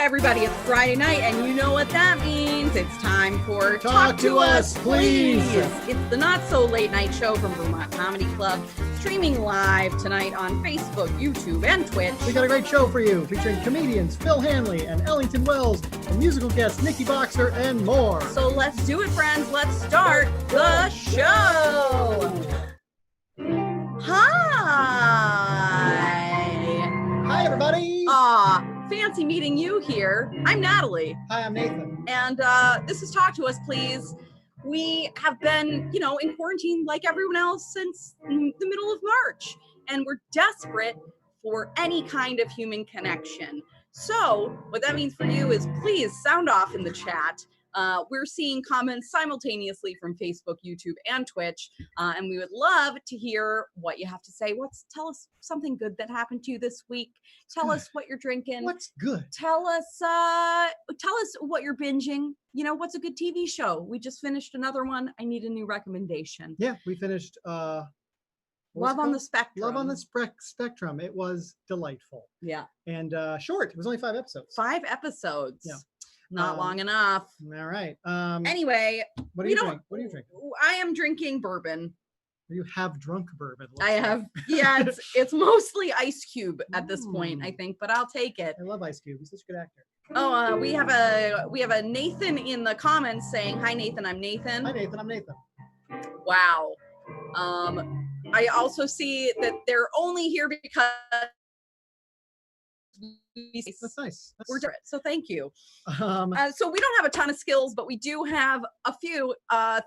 everybody. It's Friday night, and you know what that means. It's time for Talk to Us, Please. It's the not-so-late night show from Vermont Comedy Club, streaming live tonight on Facebook, YouTube, and Twitch. We got a great show for you, featuring comedians Phil Hanley and Ellington Wells, and musical guests Nikki Boxer, and more. So let's do it, friends. Let's start the show. Hi, everybody. Fancy meeting you here. I'm Natalie. Hi, I'm Nathan. And this is Talk to Us, Please. We have been, in quarantine like everyone else since the middle of March, and we're desperate for any kind of human connection. So what that means for you is please sound off in the chat. We're seeing comments simultaneously from Facebook, YouTube, and Twitch, and we would love to hear what you have to say. Tell us something good that happened to you this week. Tell us what you're drinking. What's good? Tell us what you're binging. What's a good TV show? We just finished another one. I need a new recommendation. Yeah, we finished Love on the Spectrum. Love on the Spectrum. It was delightful. Yeah. And short. It was only 5 episodes. 5 episodes. Yeah. Not long enough. All right. Anyway, what do you drink? What are you drinking? I am drinking bourbon. You have drunk bourbon. I have. Yeah, it's mostly Ice Cube at this point, I think, but I'll take it. I love Ice Cube. He's such a good actor. Oh, we have a Nathan in the comments saying, "Hi Nathan, I'm Nathan." Hi Nathan, I'm Nathan. Wow. I also see that they're only here because that's nice. We're different, so thank you. So we don't have a ton of skills, but we do have a few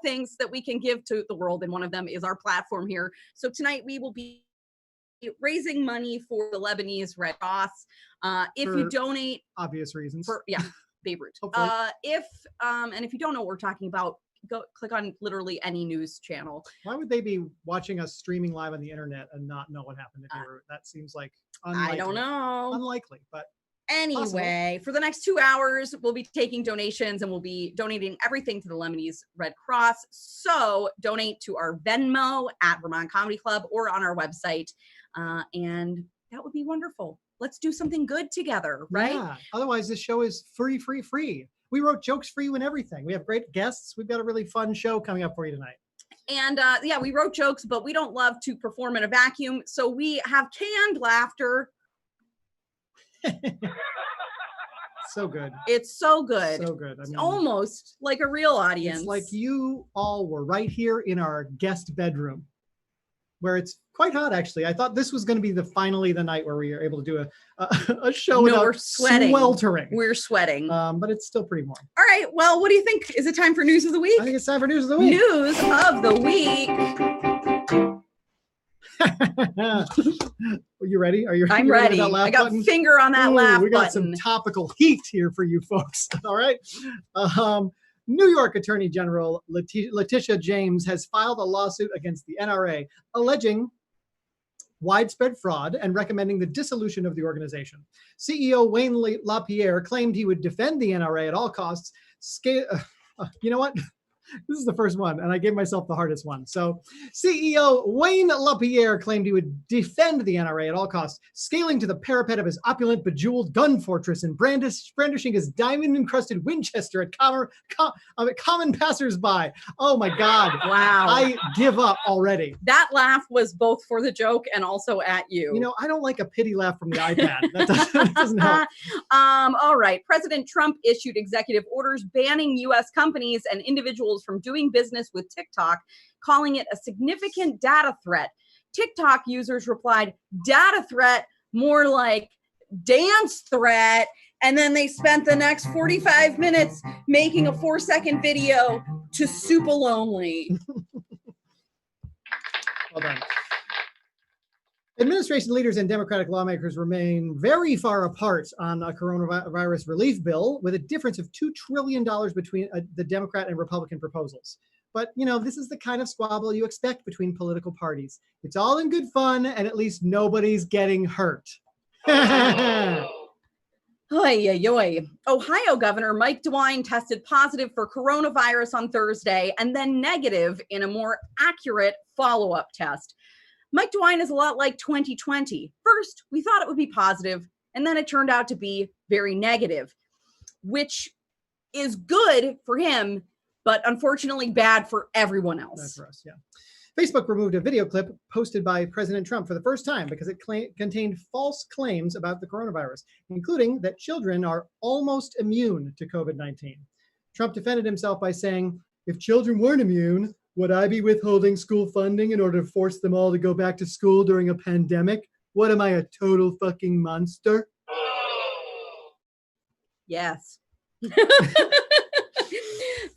things that we can give to the world, and one of them is our platform here. So tonight we will be raising money for the Lebanese Red Cross. If you donate, obvious reasons. Beirut. If if you don't know what we're talking about, go click on literally any news channel. Why would they be watching us streaming live on the internet and not know what happened in Beirut? That seems like unlikely. I don't know. Unlikely, but anyway, possible. For the next 2 hours, we'll be taking donations, and we'll be donating everything to the Lebanese Red Cross. So donate to our Venmo at Vermont Comedy Club or on our website, and that would be wonderful. Let's do something good together, right? Yeah. Otherwise, this show is free. We wrote jokes for you and everything. We have great guests. We've got a really fun show coming up for you tonight. And we wrote jokes, but we don't love to perform in a vacuum. So we have canned laughter. So good. It's so good. So good. I It's mean, almost like a real audience. it's like you all were right here in our guest bedroom, where it's quite hot, actually. I thought this was going to be finally the night where we are able to do a show without we're sweating. sweltering. We're sweating. But it's still pretty warm. All right. Well, what do you think? Is it time for news of the week? I think it's time for news of the week. News of the week. Are you ready? I'm ready. I got button? finger on that laugh We got button. some topical heat here for you folks. All right. New York Attorney General Letitia James has filed a lawsuit against the NRA, alleging widespread fraud and recommending the dissolution of the organization. CEO Wayne LaPierre claimed he would defend the NRA at all costs. You know what? This is the first one, and I gave myself the hardest one. So CEO Wayne LaPierre claimed he would defend the NRA at all costs, scaling to the parapet of his opulent, bejeweled gun fortress and brandishing his diamond-encrusted Winchester at common passersby. Oh, my God. Wow. I give up already. That laugh was both for the joke and also at you. You know, I don't like a pity laugh from the iPad. That doesn't help. All right. President Trump issued executive orders banning U.S. companies and individuals from doing business with TikTok, calling it a significant data threat. TikTok users replied, data threat, more like dance threat. And then they spent the next 45 minutes making a 4-second video to Super Lonely. Well done. Administration leaders and Democratic lawmakers remain very far apart on a coronavirus relief bill, with a difference of $2 trillion between the Democrat and Republican proposals. But, you know, this is the kind of squabble you expect between political parties. It's all in good fun, and at least nobody's getting hurt. Oy, oy, oy. Ohio Governor Mike DeWine tested positive for coronavirus on Thursday and then negative in a more accurate follow-up test. Mike DeWine is a lot like 2020. First, we thought it would be positive, and then it turned out to be very negative, which is good for him, but unfortunately bad for everyone else. Bad for us, yeah. Facebook removed a video clip posted by President Trump for the first time because it contained false claims about the coronavirus, including that children are almost immune to COVID-19. Trump defended himself by saying, if children weren't immune, would I be withholding school funding in order to force them all to go back to school during a pandemic? What am I, a total fucking monster? Yes.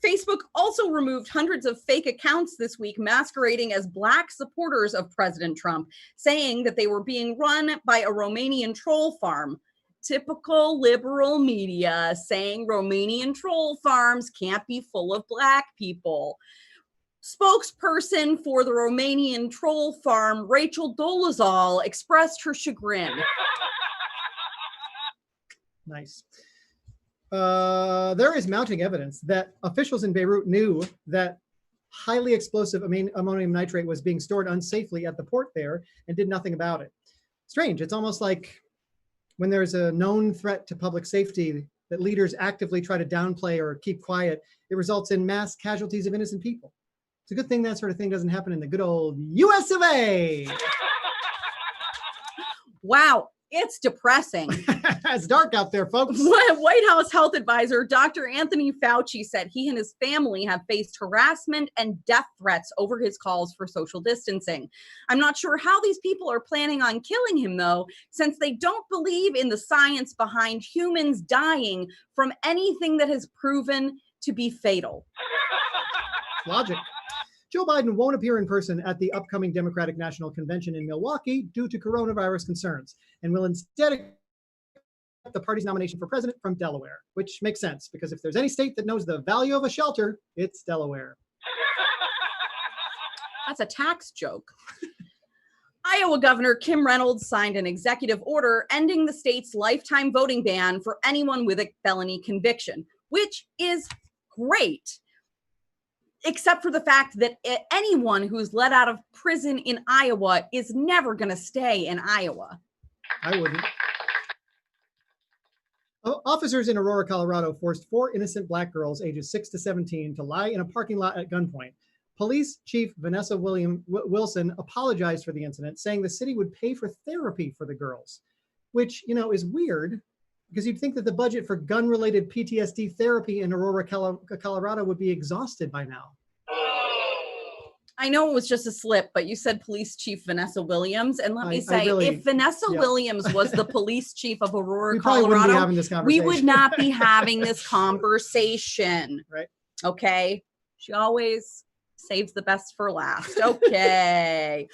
Facebook also removed hundreds of fake accounts this week masquerading as Black supporters of President Trump, saying that they were being run by a Romanian troll farm. Typical liberal media saying Romanian troll farms can't be full of Black people. Spokesperson for the Romanian troll farm, Rachel Dolezal, expressed her chagrin. Nice. There is mounting evidence that officials in Beirut knew that highly explosive ammonium nitrate was being stored unsafely at the port there and did nothing about it. Strange. It's almost like when there's a known threat to public safety that leaders actively try to downplay or keep quiet, it results in mass casualties of innocent people. It's a good thing that sort of thing doesn't happen in the good old US of A. Wow, it's depressing. It's dark out there, folks. White House health advisor Dr. Anthony Fauci said he and his family have faced harassment and death threats over his calls for social distancing. I'm not sure how these people are planning on killing him, though, since they don't believe in the science behind humans dying from anything that has proven to be fatal. Logic. Joe Biden won't appear in person at the upcoming Democratic National Convention in Milwaukee due to coronavirus concerns, and will instead accept the party's nomination for president from Delaware, which makes sense because if there's any state that knows the value of a shelter, it's Delaware. That's a tax joke. Iowa Governor Kim Reynolds signed an executive order ending the state's lifetime voting ban for anyone with a felony conviction, which is great. Except for the fact that anyone who's let out of prison in Iowa is never going to stay in Iowa. I wouldn't. Officers in Aurora, Colorado forced 4 innocent Black girls ages 6 to 17 to lie in a parking lot at gunpoint. Police Chief Vanessa Wilson apologized for the incident, saying the city would pay for therapy for the girls. which, is weird because you'd think that the budget for gun-related PTSD therapy in Aurora, Colorado would be exhausted by now. I know it was just a slip, but you said Police Chief Vanessa Williams. And let me say, really, if Vanessa Williams was the police chief of Aurora, Colorado, we would not be having this conversation. Right. Okay. She always saves the best for last. Okay.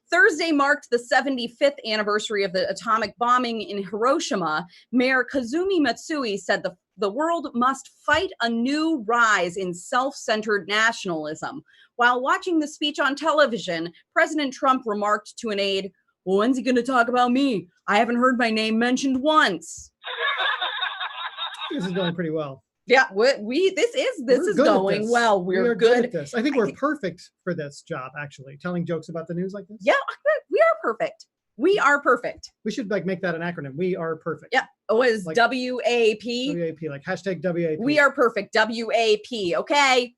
Thursday marked the 75th anniversary of the atomic bombing in Hiroshima. Mayor Kazumi Matsui said the world must fight a new rise in self-centered nationalism. While watching the speech on television, President Trump remarked to an aide, "Well, when's he going to talk about me? I haven't heard my name mentioned once." This is going pretty well. Yeah, this is going well. We're good at this. I think we're perfect for this job, actually, telling jokes about the news like this. Yeah, we are perfect. We are perfect. We should make that an acronym. We are perfect. Yeah. Oh, it is WAP. WAP, like hashtag WAP. We are perfect. WAP. Okay.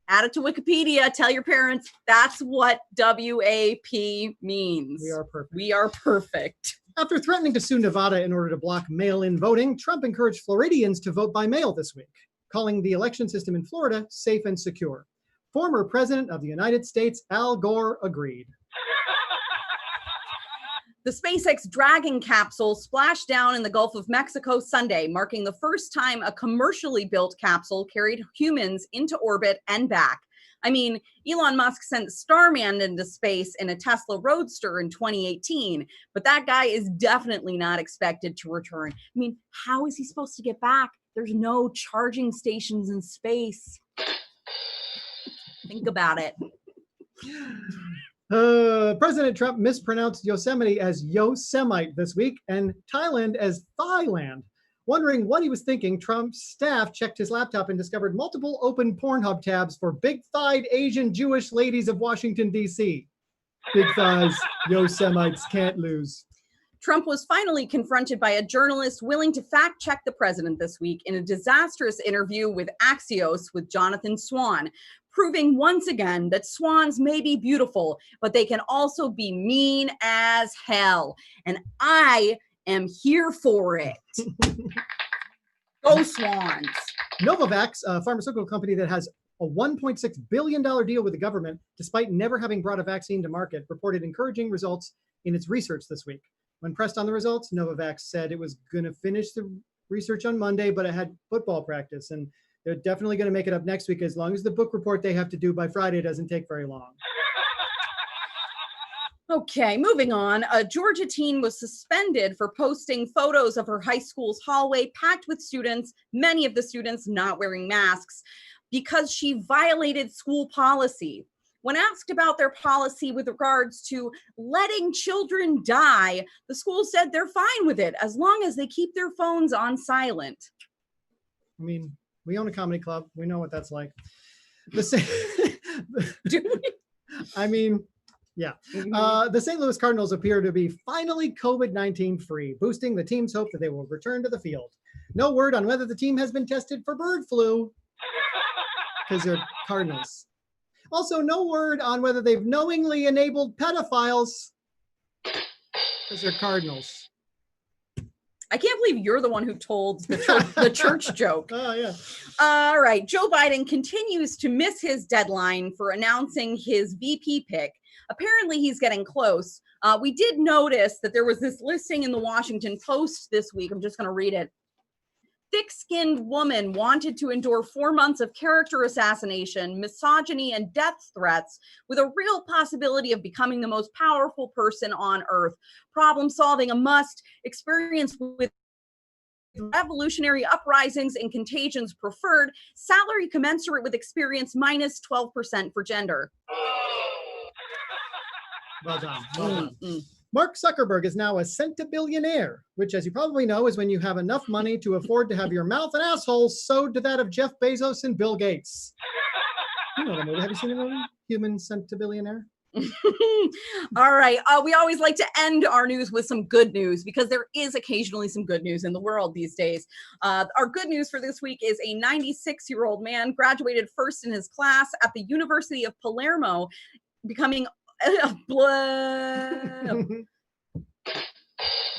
Add it to Wikipedia. Tell your parents that's what WAP means. We are perfect. We are perfect. After threatening to sue Nevada in order to block mail-in voting, Trump encouraged Floridians to vote by mail this week, calling the election system in Florida safe and secure. Former President of the United States, Al Gore, agreed. The SpaceX Dragon capsule splashed down in the Gulf of Mexico Sunday, marking the first time a commercially built capsule carried humans into orbit and back. I mean, Elon Musk sent Starman into space in a Tesla Roadster in 2018, but that guy is definitely not expected to return. I mean, how is he supposed to get back? There's no charging stations in space. Think about it. President Trump mispronounced Yosemite as Yosemite this week and Thailand as Thailand. Wondering what he was thinking, Trump's staff checked his laptop and discovered multiple open Pornhub tabs for big-thighed Asian Jewish ladies of Washington, D.C. Big thighs, Yosemites can't lose. Trump was finally confronted by a journalist willing to fact-check the president this week in a disastrous interview with Axios with Jonathan Swan, proving once again that swans may be beautiful, but they can also be mean as hell. And I am here for it. Go Swans. Novavax, a pharmaceutical company that has a $1.6 billion deal with the government, despite never having brought a vaccine to market, reported encouraging results in its research this week. When pressed on the results, Novavax said it was going to finish the research on Monday, but it had football practice, and they're definitely going to make it up next week as long as the book report they have to do by Friday doesn't take very long. Okay, moving on. A Georgia teen was suspended for posting photos of her high school's hallway packed with students, many of the students not wearing masks, because she violated school policy. When asked about their policy with regards to letting children die, the school said they're fine with it as long as they keep their phones on silent. I mean, we own a comedy club. We know what that's like. Do we? I mean, yeah. The St. Louis Cardinals appear to be finally COVID-19 free, boosting the team's hope that they will return to the field. No word on whether the team has been tested for bird flu, because they're Cardinals. Also, no word on whether they've knowingly enabled pedophiles, because they're Cardinals. I can't believe you're the one who told the church joke. Oh, yeah. All right. Joe Biden continues to miss his deadline for announcing his VP pick. Apparently, he's getting close. We did notice that there was this listing in the Washington Post this week. I'm just going to read it. Thick-skinned woman wanted to endure 4 months of character assassination, misogyny, and death threats with a real possibility of becoming the most powerful person on earth. Problem solving a must. Experience with revolutionary uprisings and contagions preferred. Salary commensurate with experience minus 12% for gender. Well done. Well done. Mark Zuckerberg is now a centibillionaire, which, as you probably know, is when you have enough money to afford to have your mouth and asshole sewed to that of Jeff Bezos and Bill Gates. You know the movie. Have you seen the movie? Human Centibillionaire? All right. We always like to end our news with some good news because there is occasionally some good news in the world these days. Our good news for this week is a 96-year-old man graduated first in his class at the University of Palermo, becoming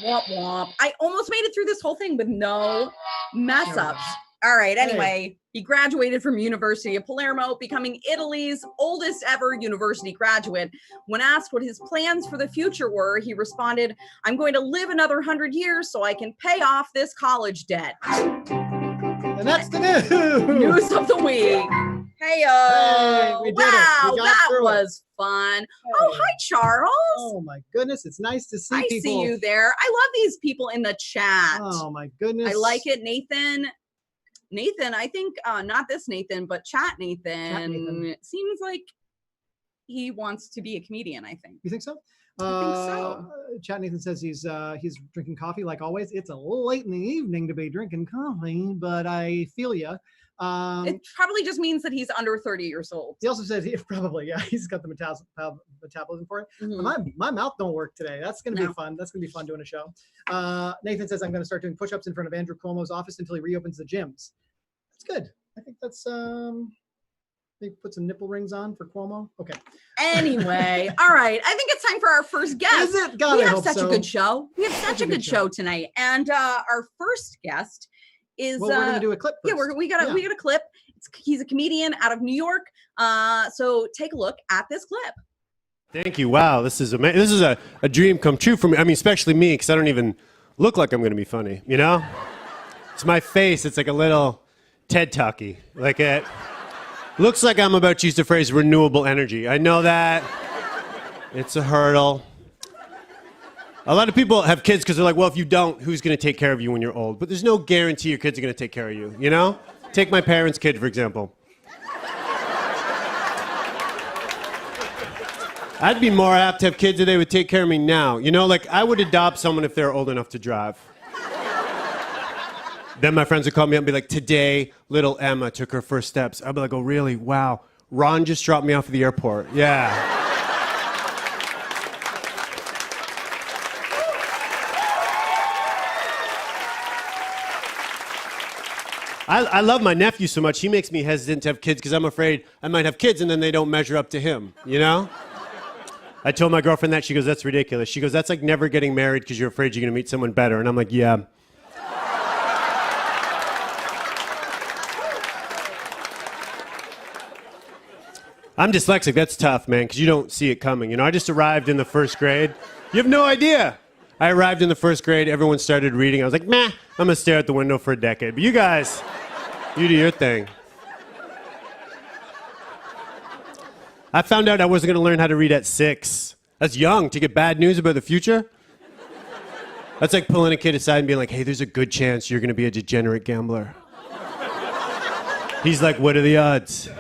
Womp womp. I almost made it through this whole thing with no mess ups. All right. Anyway, he graduated from University of Palermo, becoming Italy's oldest ever university graduate. When asked what his plans for the future were, he responded, "I'm going to live another 100 years so I can pay off this college debt." And that's the news. News of the week. Hey, we did it. wow, We got that through was fun. Hey. Oh, hi, Charles. Oh my goodness, it's nice to see I people. see you there. I love these people in the chat. Oh my goodness. I like it. Nathan, I think not this Nathan, but Chat Nathan. It seems like he wants to be a comedian, I think. You think so? I think so. Chat Nathan says he's drinking coffee like always. It's a little late in the evening to be drinking coffee, but I feel you. It probably just means that he's under 30 years old. He also says he's got the metabolism for it. Mm-hmm. My mouth don't work today. That's going to be fun. That's going to be fun doing a show. Nathan says I'm going to start doing push-ups in front of Andrew Cuomo's office until he reopens the gyms. That's good. I think that's they put some nipple rings on for Cuomo. Okay. Anyway, all right. I think it's time for our first guest. Is it? God, we I have hope such so. a good show. We have such a good show tonight, and our first guest is. Well, we're gonna do a clip first. Yeah, we got a clip. He's a comedian out of New York. So take a look at this clip. Thank you. Wow, this is amazing. This is a dream come true for me. I mean, especially me, because I don't even look like I'm going to be funny. You know, it's my face. It's like a little TED Talky. Like it looks like I'm about to use the phrase renewable energy. I know that it's a hurdle. A lot of people have kids because they're like, well, if you don't, who's going to take care of you when you're old? But there's no guarantee your kids are going to take care of you. You know? Take my parents' kid, for example. I'd be more apt to have kids if they would take care of me now. You know, like I would adopt someone if they're old enough to drive. Then my friends would call me up and be like, today, little Emma took her first steps. I'd be like, oh, really? Wow. Ron just dropped me off at the airport. Yeah. I love my nephew so much, he makes me hesitant to have kids because I'm afraid I might have kids and then they don't measure up to him, you know? I told my girlfriend that, she goes, that's ridiculous. She goes, that's like never getting married because you're afraid you're going to meet someone better. And I'm like, yeah. I'm dyslexic, that's tough, man, because you don't see it coming. You know, I just arrived in the first grade. You have no idea. I arrived in the first grade, everyone started reading. I was like, meh, I'm going to stare out the window for a decade. But you guys, you do your thing. I found out I wasn't going to learn how to read at 6. That's young to get bad news about the future. That's like pulling a kid aside and being like, hey, there's a good chance you're going to be a degenerate gambler. He's like, what are the odds?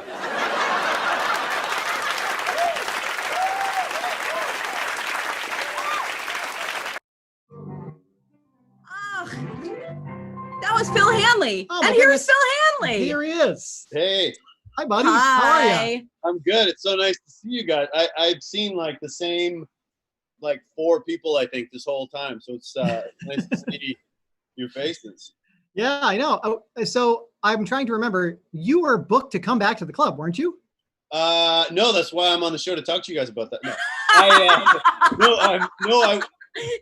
That was Phil Hanley. Oh, and here's Phil Hanley. Here he is. Hey. Hi, buddy. How are you? I'm good. It's so nice to see you guys. I've seen like the same 4 people, I think, this whole time. So it's nice to see your faces. Yeah, I know. So I'm trying to remember, you were booked to come back to the club, weren't you? No, that's why I'm on the show, to talk to you guys about that. No.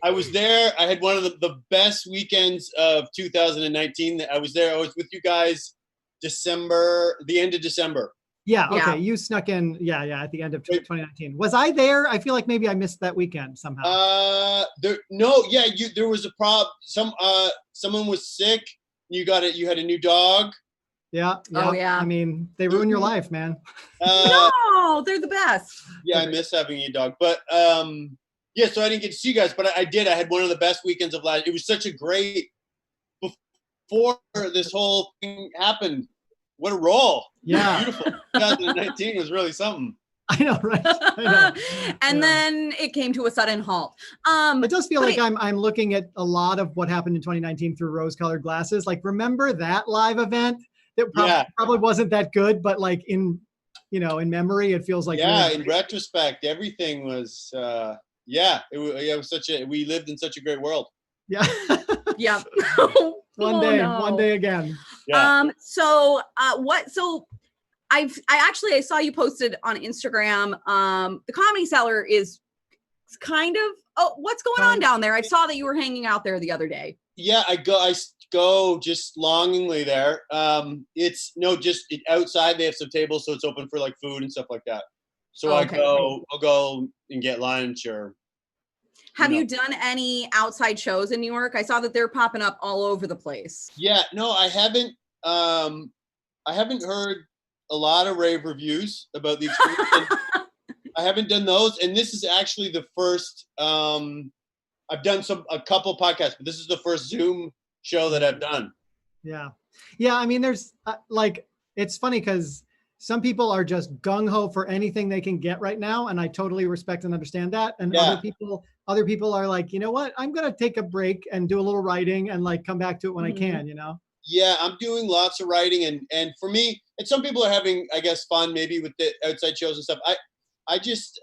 I was there. I had one of the best weekends of 2019. I was there. I was with you guys the end of December. Yeah, okay. Yeah. You snuck in, at the end of 2019. Was I there? I feel like maybe I missed that weekend somehow. There was a problem. Someone was sick. You had a new dog. Yeah. Oh, yeah. I mean, they ruin your life, man. No, they're the best. Yeah, I miss having a dog. But so I didn't get to see you guys, but I did. I had one of the best weekends of last. It was such a great, before this whole thing happened. What a roll. Yeah. Beautiful. 2019 was really something. I know, right? I know. And then it came to a sudden halt. It does feel like I'm looking at a lot of what happened in 2019 through rose-colored glasses. Like, remember that live event? That probably wasn't that good, but like in memory, it feels like. Yeah, in retrospect, everything was. It was we lived in such a great world. Yeah. Yeah. One day again. Yeah. So I saw you posted on Instagram. The Comedy Cellar is kind of. Oh, what's going on down there? I saw that you were hanging out there the other day. Yeah, I go just longingly there. It's outside. They have some tables, so it's open for like food and stuff like that. So Okay. I'll go and get lunch or. Have you done any outside shows in New York? I saw that they're popping up all over the place. Yeah, no, I haven't. I haven't heard a lot of rave reviews about the experience. I haven't done those, and this is actually the first. I've done a couple podcasts, but this is the first Zoom show that I've done. Yeah. I mean, there's it's funny because some people are just gung ho for anything they can get right now, and I totally respect and understand that. And other people are like, you know what? I'm gonna take a break and do a little writing and like come back to it when I can. You know. Yeah, I'm doing lots of writing, and for me, and some people are having, I guess, fun maybe with the outside shows and stuff. I just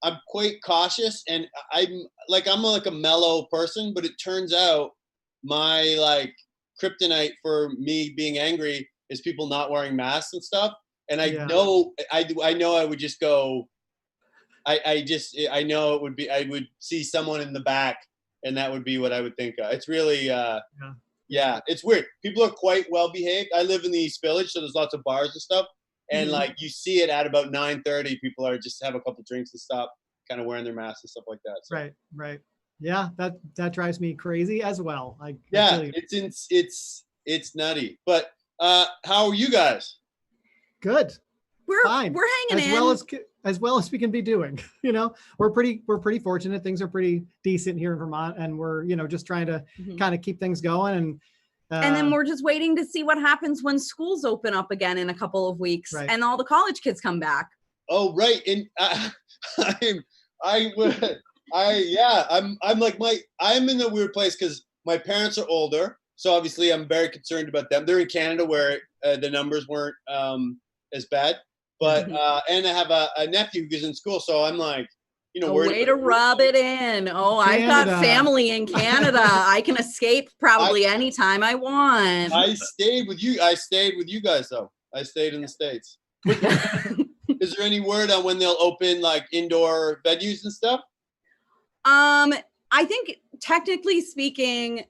I'm quite cautious, and I'm like a mellow person, but it turns out my like kryptonite for me being angry is people not wearing masks and stuff. And I know I would just go. I know it would be. I would see someone in the back, and that would be what I would think of. It's really yeah, it's weird. People are quite well behaved. I live in the East Village, so there's lots of bars and stuff. And like you see it at about 9:30, people are just have a couple drinks and stop, kind of wearing their masks and stuff like that. So. Right. Yeah, that drives me crazy as well. It's nutty. But how are you guys? Good. We're fine. We're hanging in as well as we can be doing. You know, we're pretty fortunate. Things are pretty decent here in Vermont, and we're just trying to kind of keep things going. And then we're just waiting to see what happens when schools open up again in a couple of weeks and all the college kids come back. Oh, right. And I'm in a weird place because my parents are older. So obviously I'm very concerned about them. They're in Canada where the numbers weren't as bad. But and I have a nephew who's in school. So I'm like, way to rub it in. Oh, Canada. I've got family in Canada. I can escape probably anytime I want. I stayed with you guys though. I stayed in the States. Is there any word on when they'll open like indoor venues and stuff? I think technically speaking,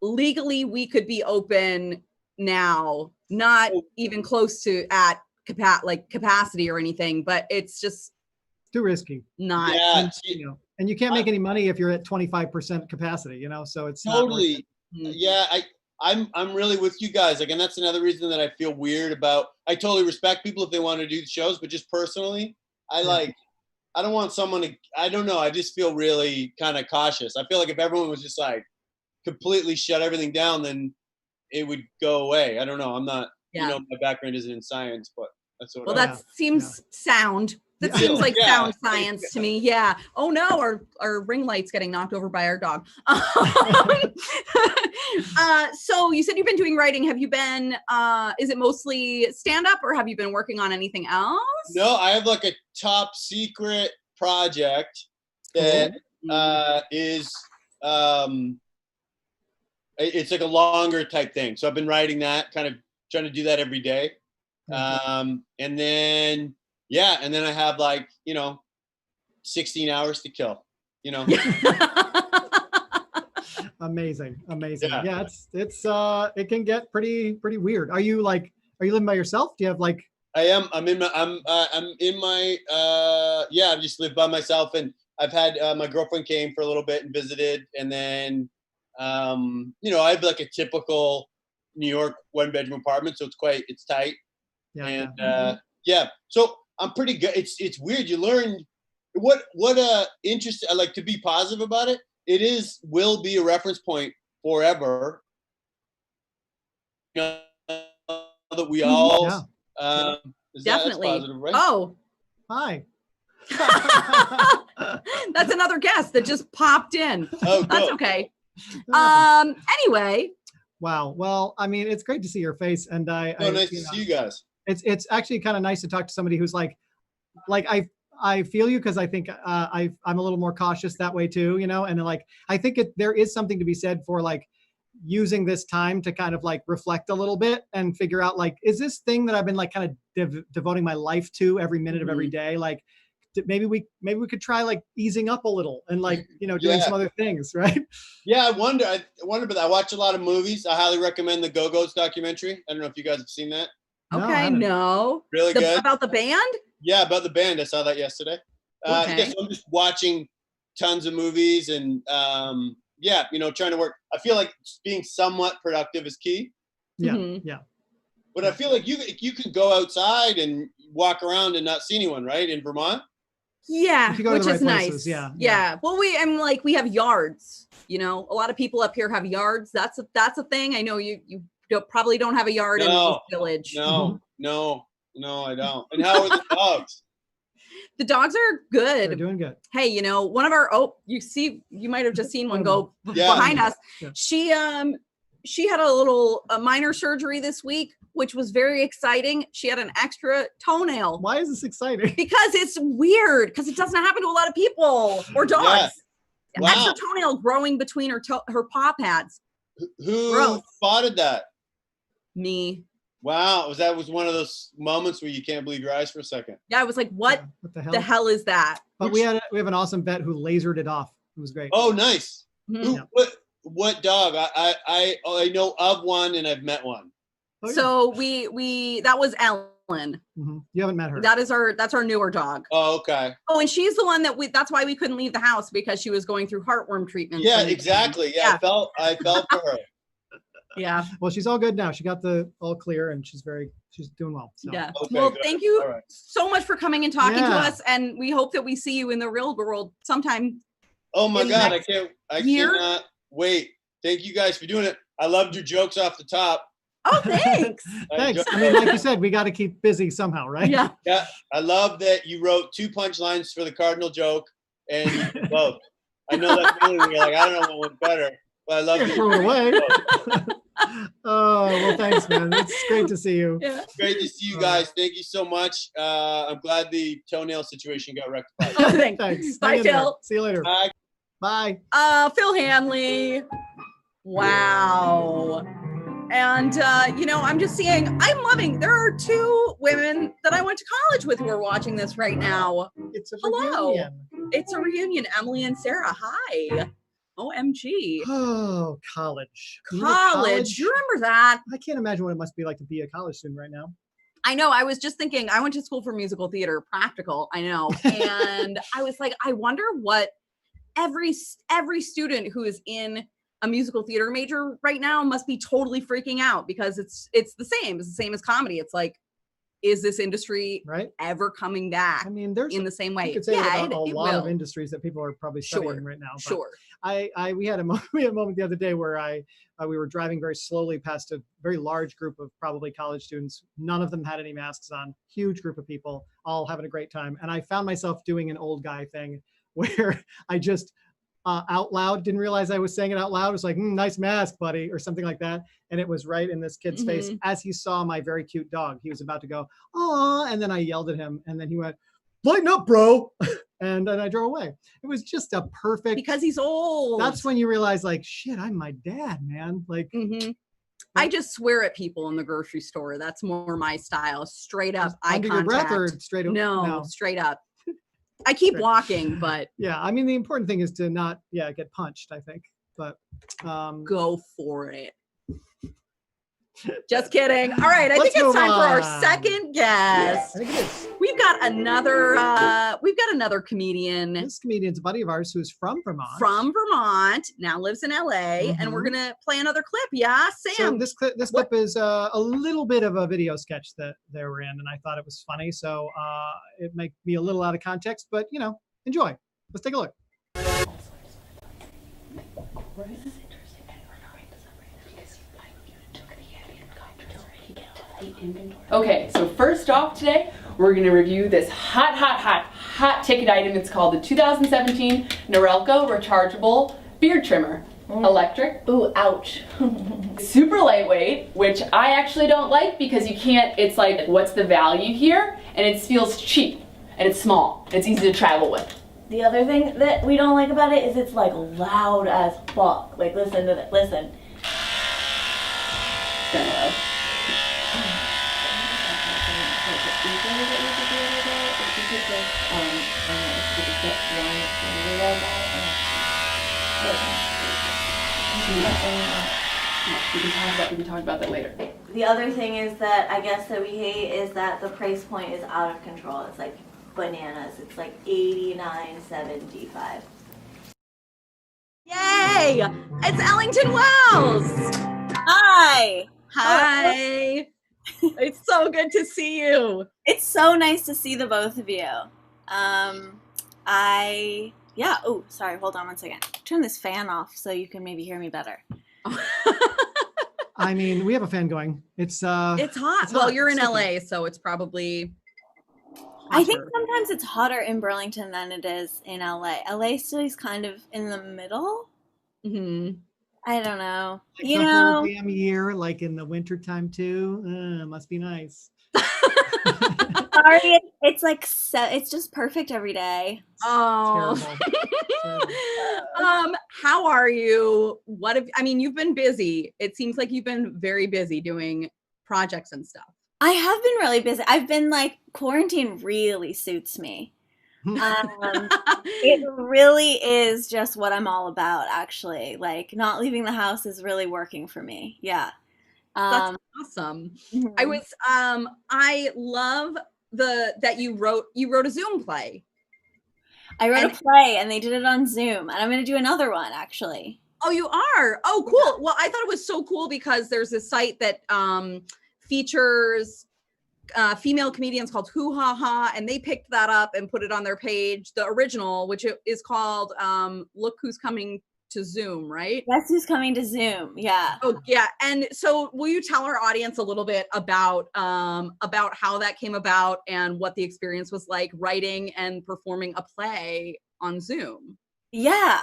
legally we could be open now, not even close to at capacity or anything, but it's just too risky. Not. Yeah, and you can't make any money if you're at 25% capacity, so it's totally. Yeah, I'm really with you guys. Like, and that's another reason that I feel weird about. I totally respect people if they want to do the shows, but just personally, I don't want someone to. I don't know. I just feel really kind of cautious. I feel like if everyone was just like completely shut everything down, then it would go away. I don't know. I'm not. My background isn't in science, but that's what. Well, that seems sound. That seems like sound science to me. Yeah. Oh no, our ring light's getting knocked over by our dog. So you said you've been doing writing. Have you been, is it mostly stand-up or have you been working on anything else? No, I have like a top secret project that is, it's like a longer type thing. So I've been writing that, kind of trying to do that every day. And then, and then I have 16 hours to kill, Amazing. Yeah, it's it can get pretty weird. Are you living by yourself? Do you have I am. I just live by myself, and I've had my girlfriend came for a little bit and visited, and then I have like a typical New York 1-bedroom apartment, so it's tight. So I'm pretty good. It's weird. You learn what interest. I like to be positive about it. It will be a reference point forever. That we all definitely. That's positive, right? Oh, hi. That's another guest that just popped in. Oh, that's okay. Anyway. Wow. Well, I mean, it's great to see your face, and nice to see you guys. It's actually kind of nice to talk to somebody who's like I feel you, because I think I'm a little more cautious that way too, and I think there is something to be said for using this time to kind of reflect a little bit and figure out is this thing that I've been kind of devoting my life to every minute of every day maybe we could try like easing up a little and like, doing Yeah. some other things, right? Yeah, I wonder about that. I watch a lot of movies. I highly recommend the Go-Go's documentary. I don't know if you guys have seen that. Okay, no. Really good. About the band? Yeah, about the band. I saw that yesterday. Okay. Yeah, so I'm just watching tons of movies and trying to work. I feel like being somewhat productive is key. Yeah, Mhm. yeah. But I feel like you can go outside and walk around and not see anyone, right? In Vermont? Yeah, If you go to which the is right nice. places, yeah. Yeah. Well, we have yards. A lot of people up here have yards. That's a thing. I know you probably don't have a yard in the East Village. No, I don't. And how are the dogs? The dogs are good. They're doing good. Hey, one of our you might have just seen one go Yeah. behind us. Yeah. She had a minor surgery this week, which was very exciting. She had an extra toenail. Why is this exciting? Because it's weird, because it doesn't happen to a lot of people or dogs. Yeah. Wow. Extra toenail growing between her paw pads. Who Gross. spotted that? Me. Wow, that was one of those moments where you can't believe your eyes for a second. Yeah, I was like, what Yeah, what the hell is that? But we have an awesome vet who lasered it off. It was great. Oh, nice. Mhm. Who, what dog? I know of one and I've met one. Oh, yeah. So we that was Ellen. Mhm. You haven't met her. That's our newer dog. Oh, okay. Oh, and she's the one that's why we couldn't leave the house, because she was going through heartworm treatment. Yeah, exactly. Yeah, Yeah. I felt for her. Yeah. Well, she's all good now. She got the all clear and she's doing well. So. Yeah. Okay, well, good. thank you All right. so much for coming and talking to Yeah. us, and we hope that we see you in the real world sometime. Oh my In the God, next I year? cannot wait. Thank you guys for doing it. I loved your jokes off the top. Oh, thanks. Thanks. I mean, like you said, we got to keep busy somehow, right? Yeah. Yeah, I love that you wrote 2 punchlines for the Cardinal joke and you did both. I know that feeling where you're like, I don't know what one's better, but I love Can't that throw it you away. wrote both. Oh, well, thanks, man. It's great to see you. Yeah. Great to see you guys. Thank you so much. I'm glad the toenail situation got rectified. Oh, thanks. Thanks. Bye, Hang in there. Phil. See you later. Bye. Bye. Phil Hanley. Wow. And I'm loving, there are 2 women that I went to college with who are watching this right now. It's a Hello. reunion. It's a reunion. Emily and Sarah. Hi. OMG. Oh, college. Remember College. Do you remember that? I can't imagine what it must be like to be a college student right now. I know. I was just thinking, I went to school for musical theater, practical. I know. And I was like, I wonder what every student who is in a musical theater major right now must be totally freaking out, because it's the same. It's the same as comedy. It's like, is this industry Right? ever coming back I mean, there's in the same way? you could say that about it a lot of will. industries that people are probably studying Sure. right now. But Sure. we had a moment the other day where we were driving very slowly past a very large group of probably college students. None of them had any masks on. Huge group of people, all having a great time. And I found myself doing an old guy thing where I just out loud, didn't realize I was saying it out loud. It was like, nice mask, buddy, or something like that. And it was right in this kid's face as he saw my very cute dog. He was about to go, oh, and then I yelled at him, and then he went, lighten up, bro. And then I drove away. It was just a perfect. Because he's old. That's when you realize, like, shit, I'm my dad, man. Like, I just swear at people in the grocery store. That's more my style. Straight up, eye under contact. your breath or straight away? No, straight up. I keep walking, but yeah, I mean, the important thing is to not, get punched, I think. But go for it. Just kidding. All right, I Let's think it's time move for our on. second guest. I think it is. We've got another comedian This comedian's a buddy of ours who's from Vermont. from Vermont, now lives in LA, and we're gonna play another clip. Yeah, Sam. So this clip is a little bit of a video sketch that they were in, and I thought it was funny. So it might be a little out of context, but enjoy. Let's take a look. Okay, so first off today, we're going to review this hot ticket item. It's called the 2017 Norelco Rechargeable Beard Trimmer. Electric. Ooh, ouch. Super lightweight, which I actually don't like because you can't, it's like, what's the value here? And it feels cheap, and it's small, and it's easy to travel with. The other thing that we don't like about it is it's like loud as fuck. Like, listen to that, listen. It's kinda loud. think it's like, we can talk about that later. The other thing is that I guess that we hate is that the price point is out of control. It's like bananas. It's like $89.75. Yay! It's Ellington Wells. Hi. Hi. It's so good to see you. It's so nice to see the both of you. Oh, sorry. Hold on one second. Turn this fan off so you can maybe hear me better. I mean, we have a fan going. It's hot. Well, you're in Sticky. LA, so it's probably I think hotter. sometimes it's hotter in Burlington than it is in LA. LA stays kind of in the middle. Mhm. I don't know. Like You the know, whole damn year, like in the wintertime too. Must be nice. sorry, it's like it's just perfect every day. Oh. Terrible. How are you? You've been busy. It seems like you've been very busy doing projects and stuff. I have been really busy. I've been like, quarantine really suits me. It really is just what I'm all about, actually. Like, not leaving the house is really working for me. Yeah. That's awesome. Mhm. I love that you wrote a Zoom play. I wrote a play and they did it on Zoom, and I'm going to do another one, actually. Oh, you are? Oh, cool. Well, I thought it was so cool because there's a site that features female comedians called Hoo Ha Ha, and they picked that up and put it on their page, the original, which is called Look Who's Coming to Zoom, right? Guess Who's Coming to Zoom? Yeah. Oh, yeah. And so will you tell our audience a little bit about how that came about and what the experience was like writing and performing a play on Zoom? Yeah.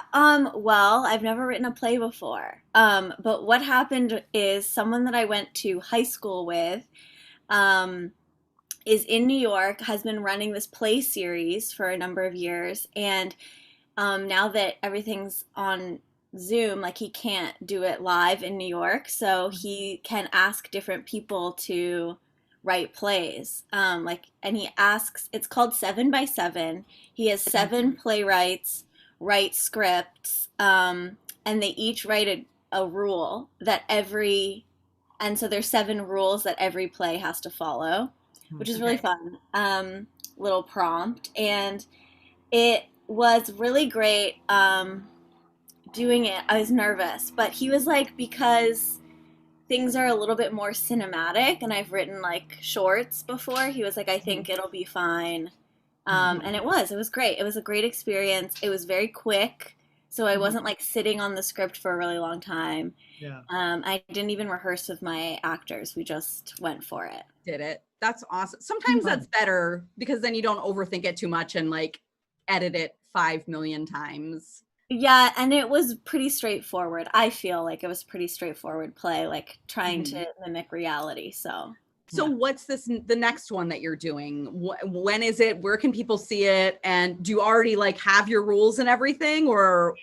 Well, I've never written a play before. But what happened is someone that I went to high school with, is in New York, has been running this play series for a number of years, and now that everything's on Zoom, like, he can't do it live in New York, so he can ask different people to write plays. And he asks, it's called 7 by 7. He has 7 playwrights write scripts, and they each write a rule and so there's 7 rules that every play has to follow, which is really fun. Little prompt, and it was really great doing it. I was nervous, but he was like, because things are a little bit more cinematic, and I've written like shorts before, he was like, I think it'll be fine. And it was great. It was a great experience. It was very quick, so I wasn't like sitting on the script for a really long time. Yeah. I didn't even rehearse with my actors. We just went for it. Did it. That's awesome. Sometimes that's better because then you don't overthink it too much and like edit it 5 million times. Yeah, and it was pretty straightforward. I feel like it was pretty straightforward play, like trying to mimic reality. So what's the next one that you're doing? When is it? Where can people see it? And do you already like have your rules and everything, or?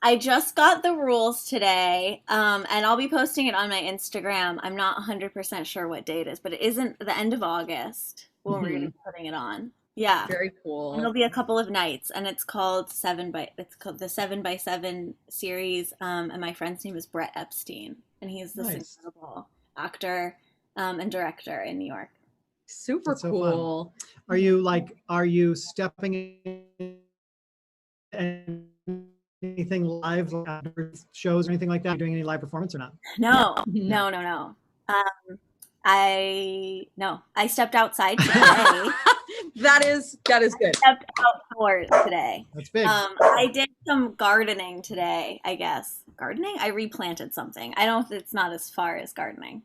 I just got the rules today, and I'll be posting it on my Instagram. I'm not 100% sure what date it is, but it isn't the end of August when we're going to be putting it on. Yeah. Very cool. And it'll be a couple of nights, and it's called the 7 by 7 series, and my friend's name is Brett Epstein, and he's this incredible actor and director in New York. Super cool. Fun. Are you stepping in anything live, like shows or anything like that? Are you doing any live performance or not? No. I stepped outside today. That is good. Stepped outdoors today. That's big. I did some gardening today, I guess. Gardening? I replanted something. It's not as far as gardening.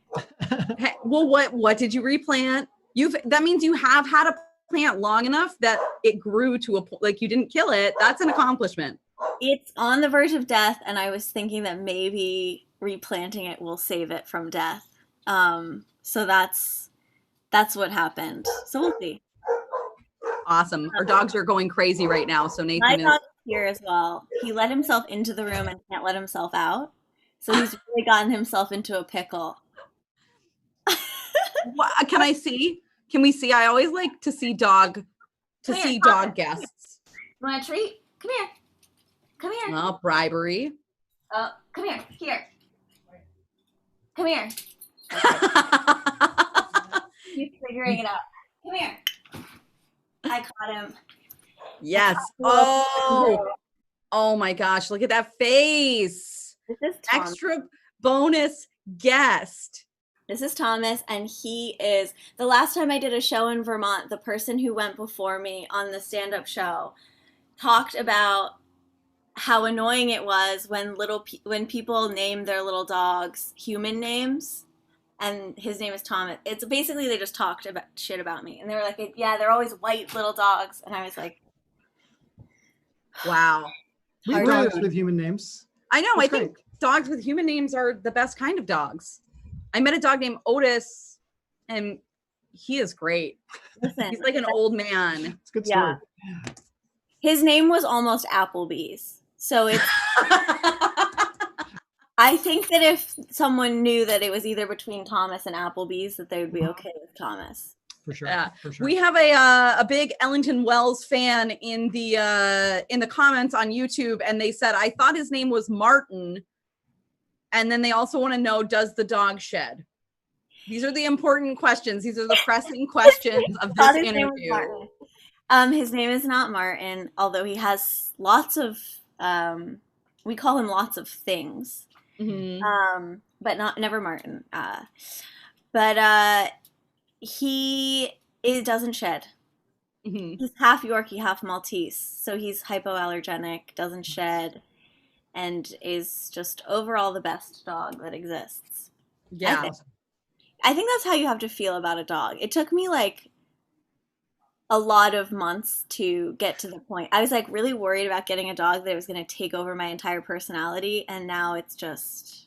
Hey, well, what did you replant? That means you have had a plant long enough that it grew to a point, like you didn't kill it. That's an accomplishment. It's on the verge of death, and I was thinking that maybe replanting it will save it from death. So that's what happened. So we'll see. Awesome. Our dogs are going crazy right now. So Nathan My dog is here as well. He let himself into the room and can't let himself out. So he's really gotten himself into a pickle. Can I see? Can we see? I always like to see dog to Come see here, dog guests. You want a treat? Come here. Come here. Oh, bribery. Come here. Here. Come here. He's figuring it out. Come here. I caught him. Yes. Oh my gosh, look at that face. This is Thomas. Extra bonus guest. This is Thomas, and he is, the last time I did a show in Vermont, the person who went before me on the stand-up show talked about how annoying it was when when people name their little dogs human names, and his name is Thomas. It's basically they just talked about shit about me, and they were like, yeah, they're always white little dogs, and I was like, wow. We have dogs with human names. I know. That's I think dogs with human names are the best kind of dogs. I met a dog named Otis, and he is great. listen, He's like an old man. It's a good story. Yeah. His name was almost Applebee's. So it's, I think that if someone knew that it was either between Thomas and Applebee's, that they would be okay with Thomas. For sure. Yeah. For sure. We have a big Ellington Wells fan in the comments on YouTube, and they said, I thought his name was Martin. And then they also want to know, does the dog shed? These are the important questions. These are the pressing questions of this interview. His name is not Martin, although he has lots of, we call him lots of things. Mm-hmm. But never Martin. It doesn't shed. Mm-hmm. He's half Yorkie, half Maltese, so he's hypoallergenic, doesn't shed, and is just overall the best dog that exists. Yeah. I think that's how you have to feel about a dog. It took me like a lot of months to get to the point. I was like really worried about getting a dog that was going to take over my entire personality, and now it just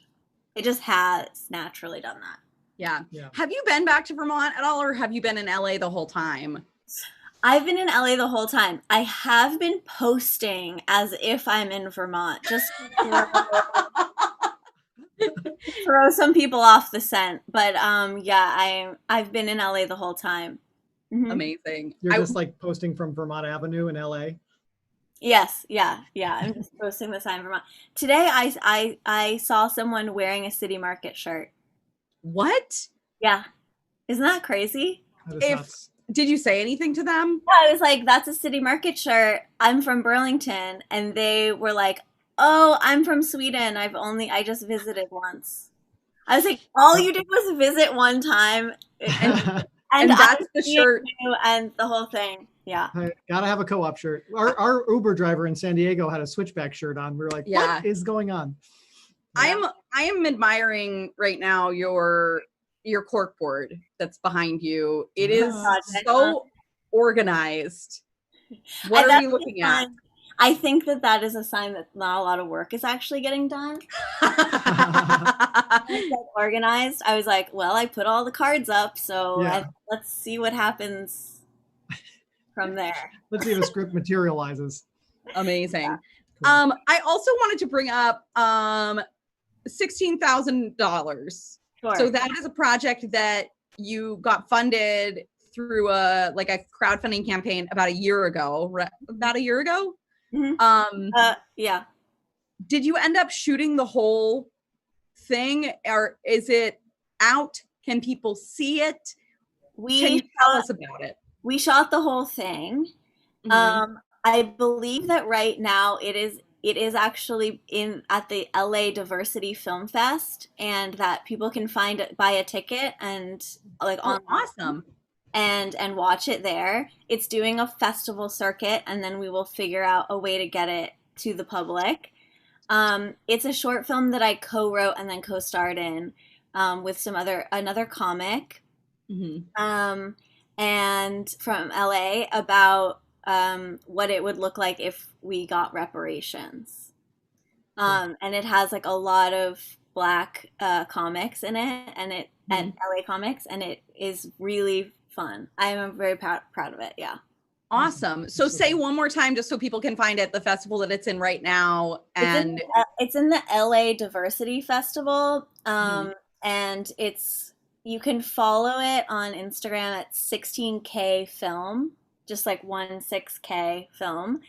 has naturally done that. Yeah. Yeah. Have you been back to Vermont at all, or have you been in LA the whole time? I've been in LA the whole time. I have been posting as if I'm in Vermont, just to throw some people off the scent. But yeah, I've been in LA the whole time. Mm-hmm. Amazing. You're just like posting from Vermont Avenue in LA. Yes, yeah. I'm just posting the sign Vermont. Today I saw someone wearing a City Market shirt. What? Yeah. Isn't that crazy? That is nuts. Did you say anything to them? Yeah, I was like, that's a City Market shirt. I'm from Burlington. And they were like, oh, I'm from Sweden. I just visited once. I was like, all you did was visit one time. And that's the shirt. And the whole thing. Yeah. I gotta have a co-op shirt. Our Uber driver in San Diego had a Switchback shirt on. We were like, Yeah. what is going on? I am admiring right now your cork board that's behind you. It is so organized. What are we looking at? I think that is a sign that not a lot of work is actually getting done. Organized. I was like, well, I put all the cards up, so let's see what happens from there. Let's see if a script materializes. Amazing. Yeah. Cool. I also wanted to bring up $16,000. Sure. So that is a project that you got funded through a crowdfunding campaign about a year ago. Mm-hmm. Yeah. Did you end up shooting the whole thing, or is it out? Can people see it? Can you tell us about it? We shot the whole thing. Mm-hmm. I believe that right now it is actually at the LA Diversity Film Fest, and that people can buy a ticket and awesome. And watch it there. It's doing a festival circuit, and then we will figure out a way to get it to the public. It's a short film that I co-wrote and then co-starred in with another comic, mm-hmm. And from LA about what it would look like if we got reparations. And it has like a lot of Black comics in it, and LA comics, and it is really fun. I am very proud of it. Yeah. Awesome. So say one more time, just so people can find it, the festival that it's in right now. And it's in the LA Diversity Festival. And you can follow it on Instagram at 16K Film. just like one 6K film.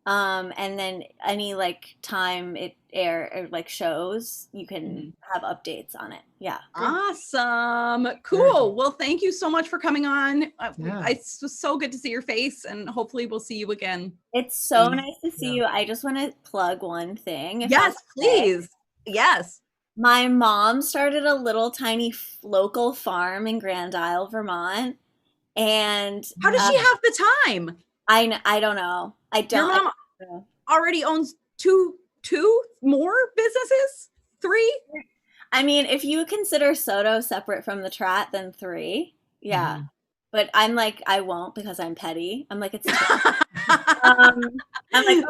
And then any like time it air or like shows, you can have updates on it. Yeah. Awesome. Very Cool. Well, thank you so much for coming on. Yeah. It's so good to see your face, and hopefully we'll see you again. It's so Mm, nice to see yeah. you. I just want to plug one thing. If Yes, that's okay. please. Yes. My mom started a little tiny local farm in Grand Isle, Vermont, and How does she have the time? I don't know. I Your don't. mom already owns two more businesses? 3? I mean, if you consider Soto separate from the Trat, then 3. Yeah. But I'm like, I won't because I'm petty. I'm like, it's 2. I'm like,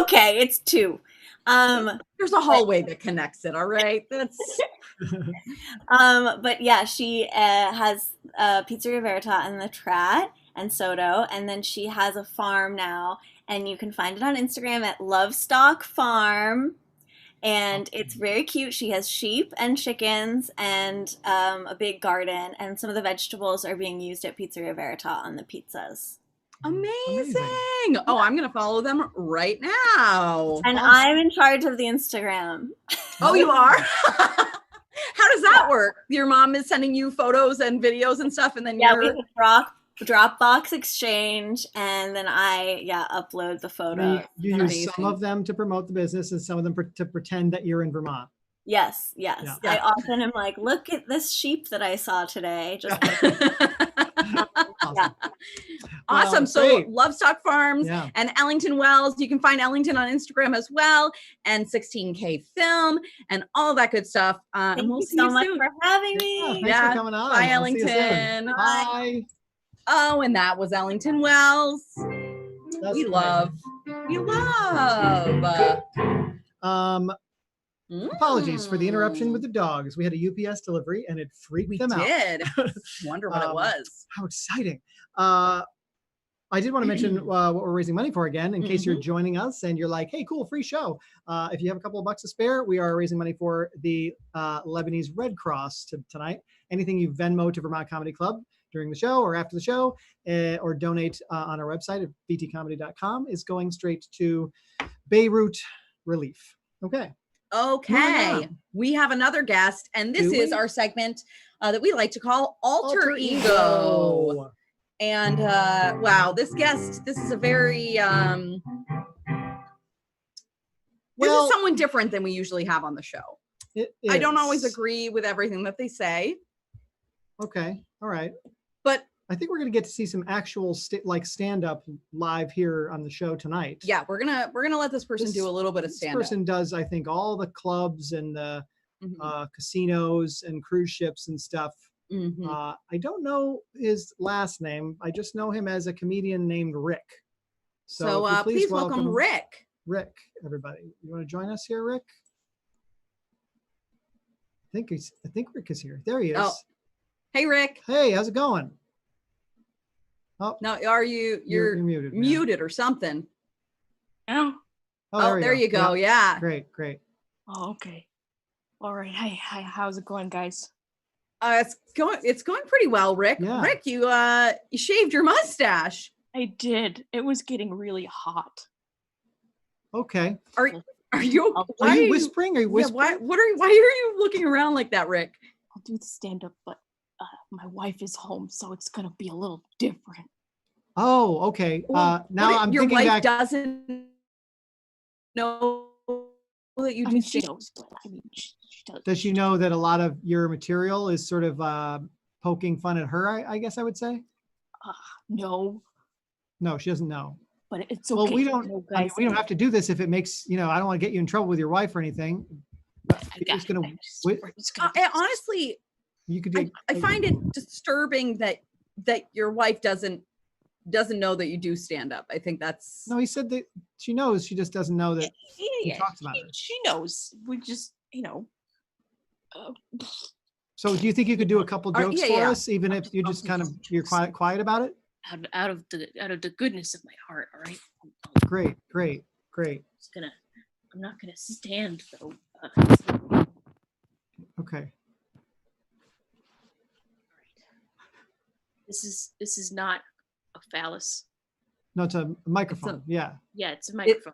okay, it's 2. There's a hallway that connects it, all right? That's but yeah, she has Pizzeria Verita and the Trat and Soto, and then she has a farm now, and you can find it on Instagram at Lovestock Farm. And it's very cute. She has sheep and chickens and a big garden, and some of the vegetables are being used at Pizzeria Verita on the pizzas. amazing. Oh, I'm going to follow them right now. And I'm in charge of the Instagram. Oh, you are? How does that work? Your mom is sending you photos and videos and stuff, and then Yeah, you're... we have a Dropbox exchange, and then I upload the photos. You use some of them to promote the business and some of them to pretend that you're in Vermont. Yes. Yeah. I often am like, look at this sheep that I saw today. Just Awesome. Awesome. Well, So great. Lovestock Farms Yeah. and Ellington Wells. You can find Ellington on Instagram as well, and 16K Film and all that good stuff. Thank and we'll you see so you much soon. for having Yeah, me. thanks Yeah. for coming on. Bye, I'll see you soon. Ellington. Bye. Oh, and that was Ellington Wells. That's We amazing. love. Apologies for the interruption with the dogs. We had a UPS delivery and it freaked them out. Did. Wonder what it was. How exciting. I did want to mention what we're raising money for again, in case you're joining us and you're like, hey, cool, free show. If you have a couple of bucks to spare, we are raising money for the Lebanese Red Cross tonight. Anything you Venmo to Vermont Comedy Club during the show or after the show, or donate on our website at vtcomedy.com is going straight to Beirut relief. Okay. Okay, we have another guest, and this is our segment that we like to call Alter Ego. And wow, this is a very this is someone different than we usually have on the show. I don't always agree with everything that they say. Okay, all right. But I think we're going to get to see some actual stand-up live here on the show tonight. Yeah, we're gonna let this person do a little bit of stand-up. This person does, I think, all the clubs and the casinos and cruise ships and stuff. I don't know his last name. I just know him as a comedian named Rick. So please welcome Rick. Rick, everybody. You want to join us here, Rick? I think Rick is here. There he is. Oh. Hey, Rick. Hey, how's it going? Oh, no, are you're muted? Muted or something? No. Oh, there you go. Yeah. Great. Oh, okay. All right. Hi. How's it going, guys? It's going pretty well, Rick. Yeah. Rick, you shaved your mustache. I did. It was getting really hot. Okay. Are you? Are you whispering? Are you whispering? Yeah, why are you looking around like that, Rick? I'll do the stand-up, but my wife is home, so it's gonna be a little different. Oh, okay. Now I'm your thinking wife back. doesn't know that you do. She knows, but I mean, she does. Does she know that a lot of your material is sort of poking fun at her? I guess I would say. No. No, she doesn't know. But it's okay. Well, we don't. No, I mean, guys, we don't have to do this if it makes I don't want to get you in trouble with your wife or anything. Honestly, you could do. I find it disturbing that your wife doesn't know that you do stand up. I think that's. No, he said that she knows. She just doesn't know that he talks about it. She knows. We just, So, do you think you could do a couple jokes for yeah. us, even if you just you're quiet about it? out of the goodness of my heart. All right. Great. I'm not gonna stand though. Okay. This is not a phallus. No, it's a microphone. Yeah, Yeah, it's a microphone.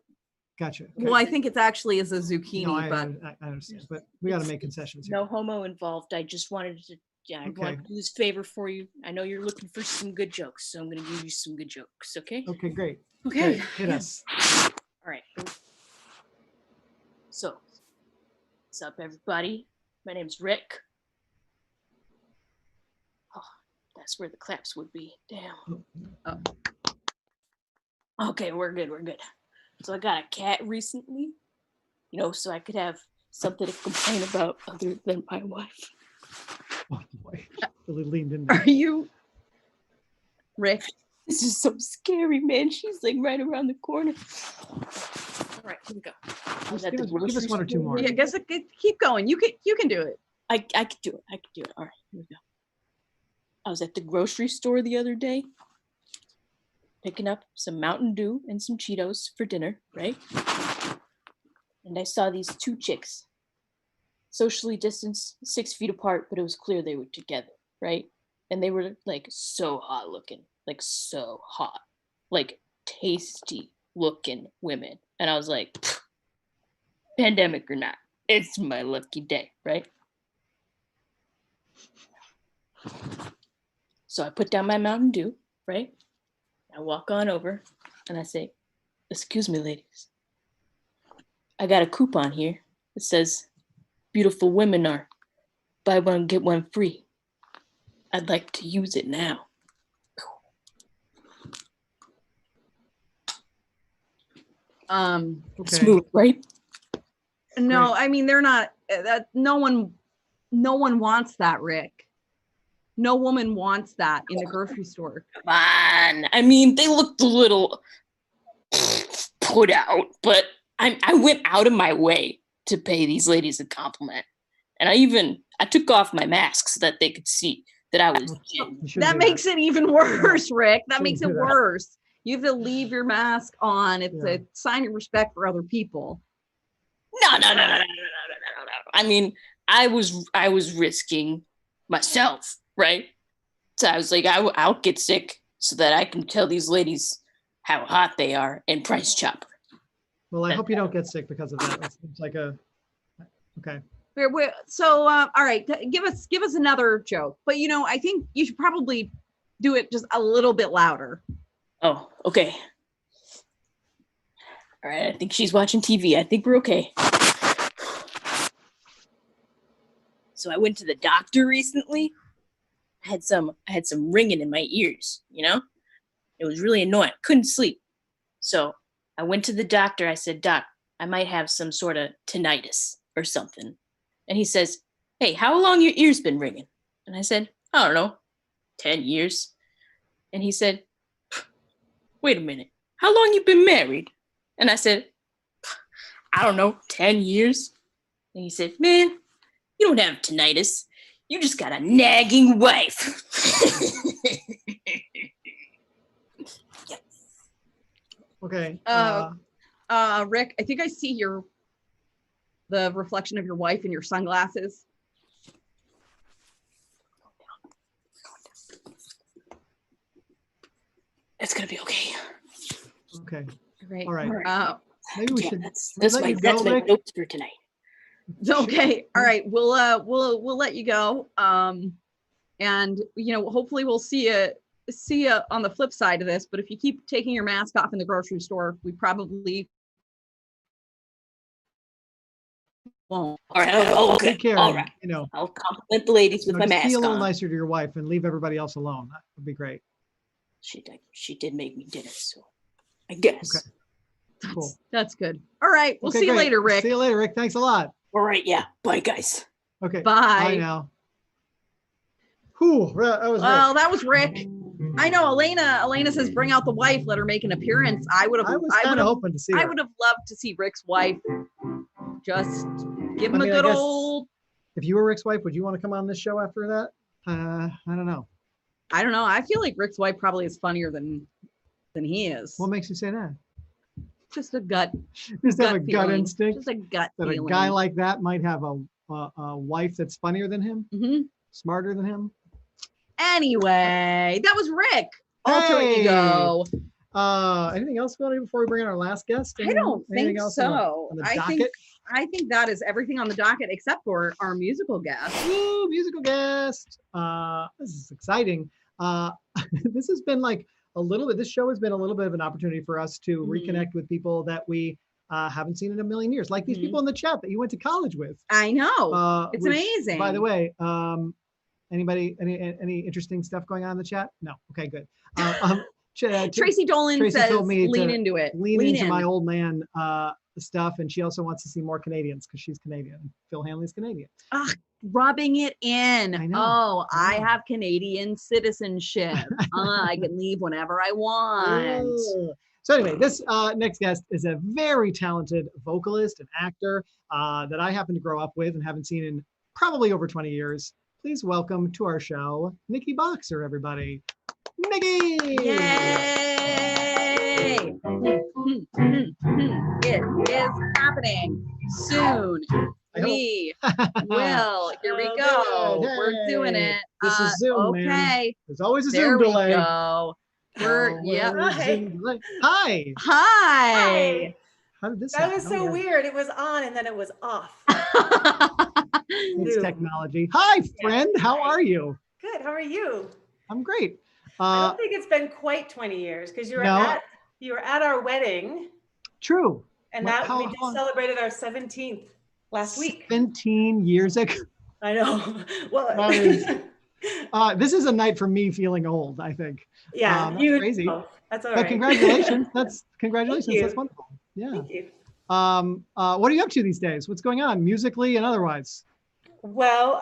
gotcha. Okay. Well, I think it's actually is a zucchini, No, I but understand, but we got to make concessions here. No homo involved. I just wanted to, I Okay. want to do this favor for you. I know you're looking for some good jokes, so I'm going to give you some good jokes, okay? Okay, great. okay. Great. Hit us. All right. So, what's up, everybody? My name's Rick. Oh, that's where the claps would be. Damn. Oh. Okay, we're good. We're good. So I got a cat recently, so I could have something to complain about other than my wife. Oh boy, really leaned in Are there. you Rick? This is so scary, man. She's like right around the corner. All right, here we go. I was at Give the us grocery one or two store. more. Yeah, I guess keep going. You can do it. I could do it. I could do it. All right, here we go. I was at the grocery store the other day, picking up some Mountain Dew and some Cheetos for dinner, right? And I saw these two chicks, socially distanced, 6 feet apart, but it was clear they were together, right? And they were like so hot looking, like so hot, like tasty looking women. And I was like, pandemic or not, it's my lucky day, right? So I put down my Mountain Dew, right? I walk on over and I say, excuse me, ladies. I got a coupon here. It says, beautiful women are buy one, get one free. I'd like to use it now. Okay. Smooth, right? No, Great. I mean they're not. That no one wants that, Rick. No woman wants that in the grocery store. Come on. I mean, they looked a little put out, but I went out of my way to pay these ladies a compliment. And I took off my mask so that they could see that I was genuine. You shouldn't That do makes it even worse, Rick. That Shouldn't makes it do that. worse. You have to leave your mask on. It's Yeah. a sign of respect for other people. No. I mean, I was risking myself, right? So I was like, I'll get sick so that I can tell these ladies how hot they are and price chopper. Well, I hope you don't get sick because of that. It seems like a okay. So, all right, give us another joke. But I think you should probably do it just a little bit louder. Oh, okay. All right, I think she's watching TV. I think we're okay. So I went to the doctor recently. I had some ringing in my ears, It was really annoying. Couldn't sleep. So I went to the doctor. I said, Doc, I might have some sort of tinnitus or something. And he says, hey, how long your ears been ringing? And I said, I don't know, 10 years. And he said, wait a minute, how long you been married? And I said, I don't know, 10 years. And he said, man, you don't have tinnitus. You just got a nagging wife. Okay. Rick, I think I see the reflection of your wife in your sunglasses. It's gonna be okay. Okay. Great. All right. Maybe we should That's let my you go, Rick. notes for tonight. Okay. All right. We'll let you go. And hopefully we'll see you on the flip side of this. But if you keep taking your mask off in the grocery store, we probably won't. All right. Oh, okay. Take care. All right. You know, I'll compliment the ladies with my just mask be a little on. nicer to your wife and leave everybody else alone. That would be great. She did make me dinner, so I guess. Okay. Cool. That's good. All right. We'll Okay, see you great. later, Rick. See you later, Rick. Thanks a lot. All right. Yeah. Bye, guys. Okay. Bye. now. Whew, that was Well, Rick. that was Rick. I know Elena says bring out the wife, let her make an appearance. I would I was kind of hoping to see her. I would have loved to see Rick's wife. Just give him I mean, a I good guess- old. If you were Rick's wife, would you want to come on this show after that? I don't know. I don't know. I feel like Rick's wife probably is funnier than he is. What makes you say that? Just a gut. Just have a gut feeling. instinct Just a gut that a feeling. guy like that might have a wife that's funnier than him, Mhm. smarter than him. Anyway, that was Rick. Alter Hey! ego. Anything else about it before we bring in our last guest? I don't Anything think else so. on the I docket? think that is everything on the docket except for our musical guest. Woo, musical guest. This is exciting. This has been like a little bit, this show has been a little bit of an opportunity for us to reconnect with people that we haven't seen in a million years, like these people in the chat that you went to college with. I know. It's which, amazing. By the way, anybody, any interesting stuff going on in the chat? No. Okay, good. Tracy Dolan Tracy says, told me lean to into it. Lean into in. my old man stuff, and she also wants to see more Canadians because she's Canadian. Phil Hanley's Canadian. Rubbing it in. I know. Oh, I I know. have Canadian citizenship. I can leave whenever I want. So anyway, this next guest is a very talented vocalist and actor that I happen to grow up with and haven't seen in probably over 20 years. Please welcome to our show, Nikki Boxer, everybody. Nikki! Yay! It is happening soon. We will. Here we go. Good. We're doing Hey. it. This is Zoom, man. Okay. There's always a There Zoom we delay. go. We're, yep. Zoom delay. Hi. Hi. How did this That happen? was so weird. It was on and then it was off. It's Zoom. technology. Hi, friend. How are you? Good. How are you? I'm great. I don't think it's been quite 20 years because you were No. at our wedding, True. and Well, that how we just long? celebrated our 17th last week. 17 years ago. I know. Well, That is- this is a night for me feeling old, I think. yeah, that's you crazy. know. That's all But right. congratulations. Congratulations. you. That's wonderful. Yeah. Thank you. What are you up to these days? What's going on musically and otherwise? Well,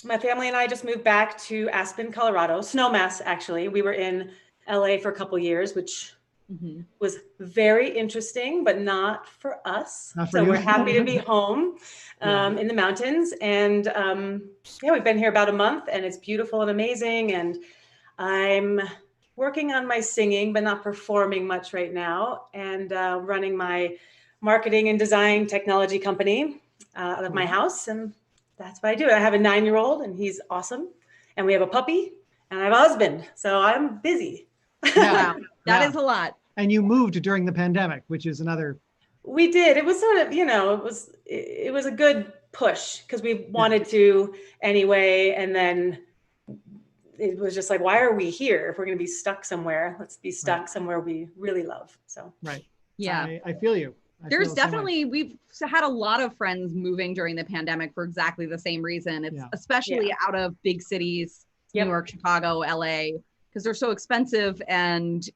my family and I just moved back to Aspen, Colorado, Snowmass, actually. We were in LA for a couple years, which was very interesting, but not for us. Not for So you. we're happy to be home in the mountains. And yeah, we've been here about a month and it's beautiful and amazing. And I'm working on my singing, but not performing much right now. And running my marketing and design technology company out of my house. And that's what I do. I have a 9-year-old and he's awesome. And we have a puppy and I have a husband. So I'm busy. Wow. That Yeah. is a lot. And you moved during the pandemic, which is another. We did. It was sort of, it was a good push because we wanted to anyway. And then it was just like, why are we here? If we're going to be stuck somewhere, let's be stuck somewhere we really love. So, Right. Yeah. I feel you. I There's feel the same way. definitely, we've had a lot of friends moving during the pandemic for exactly the same reason. It's especially out of big cities, New York, Chicago, LA, because they're so expensive and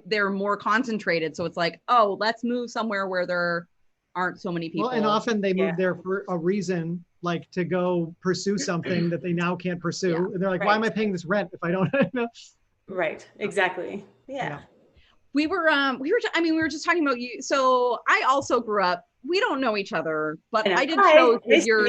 they're more concentrated. So it's like, oh, let's move somewhere where there aren't so many people. Well, and often they move there for a reason, like to go pursue something that they now can't pursue. And they're like, why am I paying this rent if I don't know? Right. Exactly. Yeah. We were just talking about you. So I also grew up, we don't know each other, but I did shows with your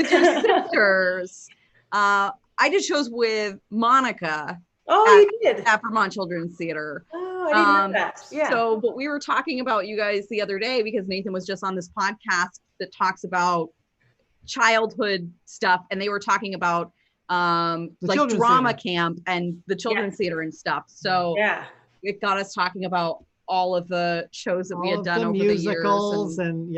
sisters. I did shows with Monica. Oh, you did? At Vermont Children's Theater. Oh, I didn't know that. Yeah. So, but we were talking about you guys the other day because Nathan was just on this podcast that talks about childhood stuff. And they were talking about like drama camp and the children's theater and stuff. So it got us talking about all of the shows that we had done over the years. Musicals and